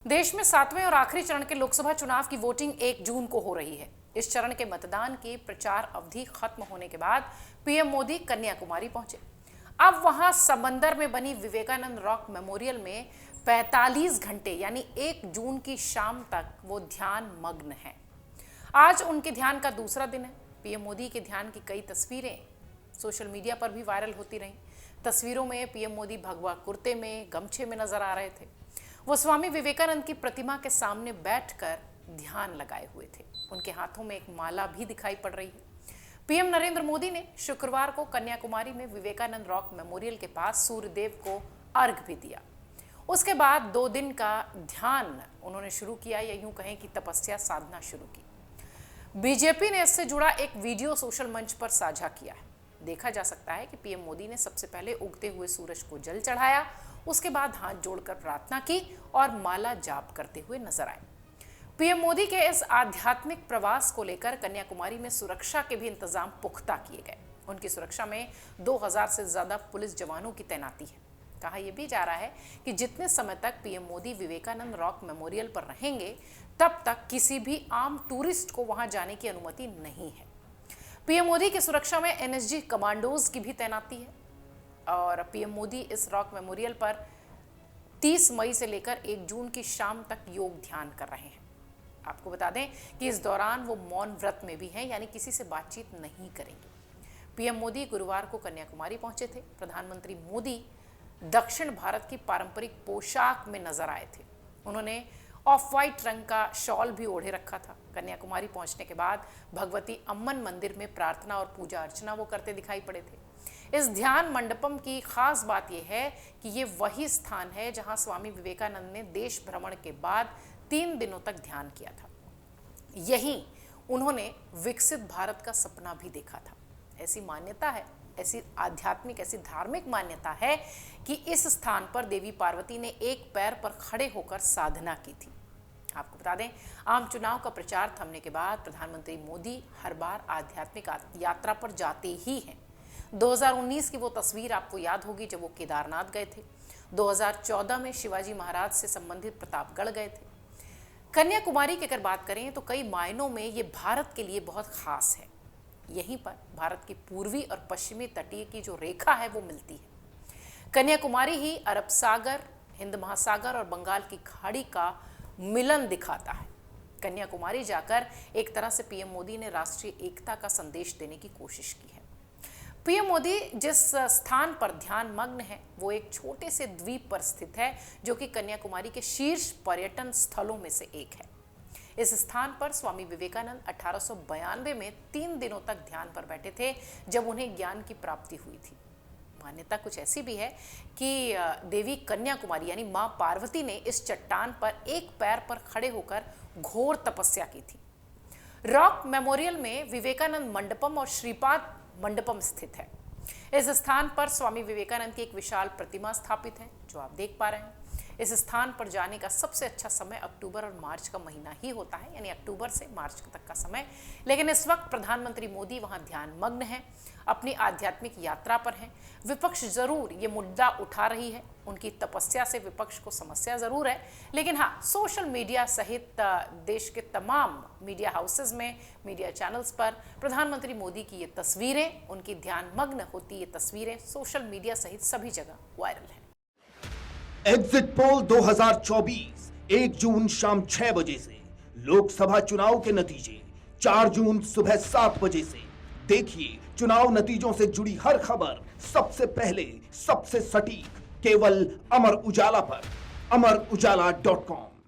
देश में 7वें और आखिरी चरण के लोकसभा चुनाव की वोटिंग 1 जून को हो रही है। इस चरण के मतदान की प्रचार अवधि खत्म होने के बाद पीएम मोदी कन्याकुमारी पहुंचे। अब वहां समंदर में बनी विवेकानंद रॉक मेमोरियल में 45 घंटे यानी 1 जून की शाम तक वो ध्यान मग्न हैं। आज उनके ध्यान का दूसरा दिन है। पीएम मोदी के ध्यान की कई तस्वीरें सोशल मीडिया पर भी वायरल होती रहीं। तस्वीरों में पीएम मोदी भगवा कुर्ते में गमछे में नजर आ रहे थे। वो स्वामी विवेकानंद की प्रतिमा के सामने बैठकर ध्यान लगाए हुए थे। उनके हाथों में एक माला भी दिखाई पड़ रही है। पीएम नरेंद्र मोदी ने शुक्रवार को कन्याकुमारी में विवेकानंद रॉक मेमोरियल के पास सूर्यदेव को अर्घ भी दिया। उसके बाद 2 दिन का ध्यान उन्होंने शुरू किया, या यूं कहें कि तपस्या साधना शुरू की। बीजेपी ने इससे जुड़ा एक वीडियो सोशल मंच पर साझा किया है। देखा जा सकता है कि पीएम मोदी ने सबसे पहले उगते हुए सूरज को जल चढ़ाया, उसके बाद हाथ जोड़कर प्रार्थना की और माला जाप करते हुए नजर आए। पीएम मोदी के इस आध्यात्मिक प्रवास को लेकर कन्याकुमारी में सुरक्षा के भी इंतजाम पुख्ता किए गए। उनकी सुरक्षा में 2000 से ज्यादा पुलिस जवानों की तैनाती है। कहा यह भी जा रहा है कि जितने समय तक PM Modi Vivekananda rock memorial पर रहेंगे, तब तक किसी भी आम टूरिस्ट को वहां जाने की अनुमति नहीं है। पीएम मोदी की सुरक्षा में एनएसजी कमांडोज की भी तैनाती है और पीएम मोदी इस रॉक मेमोरियल पर 30 मई से लेकर 1 जून की शाम तक योग ध्यान कर रहे हैं। आपको बता दें कि इस दौरान वो मौन व्रत में भी हैं, यानी किसी से बातचीत नहीं करेंगे। पीएम मोदी गुरुवार को कन्याकुमारी पहुंचे थे। प्रधानमंत्री मोदी दक्षिण भारत की पारंपरिक पोशाक में नजर आए थे। उन्होंने ऑफ वाइट रंग का शॉल भी ओढ़े रखा था। कन्याकुमारी पहुंचने के बाद भगवती अम्मन मंदिर में प्रार्थना और पूजा अर्चना वो करते दिखाई पड़े थे। इस ध्यान मंडपम की खास बात यह है कि ये वही स्थान है जहां स्वामी विवेकानंद ने देश भ्रमण के बाद 3 दिनों तक ध्यान किया था। यहीं उन्होंने विकसित भारत का सपना भी देखा था। ऐसी मान्यता है, ऐसी आध्यात्मिक, ऐसी धार्मिक मान्यता है कि इस स्थान पर देवी पार्वती ने एक पैर पर खड़े होकर साधना की थी। आपको बता दें, आम चुनाव का प्रचार थमने के बाद प्रधानमंत्री मोदी हर बार आध्यात्मिक यात्रा पर जाते ही हैं। 2019 की वो तस्वीर आपको याद होगी जब वो केदारनाथ गए थे। 2014 में शिवाजी महाराज से संबंधित प्रतापगढ़ गए थे। कन्याकुमारी की अगर बात करें तो कई मायनों में ये भारत के लिए बहुत खास है। यहीं पर भारत की पूर्वी और पश्चिमी तटीय की जो रेखा है वो मिलती है। कन्याकुमारी ही अरब सागर, हिंद महासागर और बंगाल की खाड़ी का मिलन दिखाता है। कन्याकुमारी जाकर एक तरह से पीएम मोदी ने राष्ट्रीय एकता का संदेश देने की कोशिश की है। पीएम मोदी जिस स्थान पर ध्यान मग्न है वो एक छोटे से द्वीप पर स्थित है, जो कि कन्याकुमारी के शीर्ष पर्यटन स्थलों में से एक है। इस स्थान पर स्वामी विवेकानंद 1892 में 3 दिनों तक ध्यान पर बैठे थे, जब उन्हें ज्ञान की प्राप्ति हुई थी। मान्यता कुछ ऐसी भी है कि देवी कन्याकुमारी यानी मां पार्वती ने इस चट्टान पर एक पैर पर खड़े होकर घोर तपस्या की थी। रॉक मेमोरियल में विवेकानंद मंडपम और श्रीपाद मंडपम स्थित है। इस स्थान पर स्वामी विवेकानंद की एक विशाल प्रतिमा स्थापित है, जो आप देख पा रहे हैं। इस स्थान पर जाने का सबसे अच्छा समय अक्टूबर और मार्च का महीना ही होता है, यानी अक्टूबर से मार्च तक का समय। लेकिन इस वक्त प्रधानमंत्री मोदी वहां ध्यान मग्न हैं, अपनी आध्यात्मिक यात्रा पर हैं। विपक्ष जरूर ये मुद्दा उठा रही है, उनकी तपस्या से विपक्ष को समस्या जरूर है, लेकिन हाँ, सोशल मीडिया सहित देश के तमाम मीडिया हाउसेज में, मीडिया चैनल्स पर प्रधानमंत्री मोदी की ये तस्वीरें, उनकी ध्यान मग्न होती ये तस्वीरें सोशल मीडिया सहित सभी जगह वायरल है। एग्जिट पोल 2024 1 जून शाम 6 बजे से, लोकसभा चुनाव के नतीजे 4 जून सुबह 7 बजे से। देखिए चुनाव नतीजों से जुड़ी हर खबर सबसे पहले, सबसे सटीक, केवल अमर उजाला पर, amarujala.com।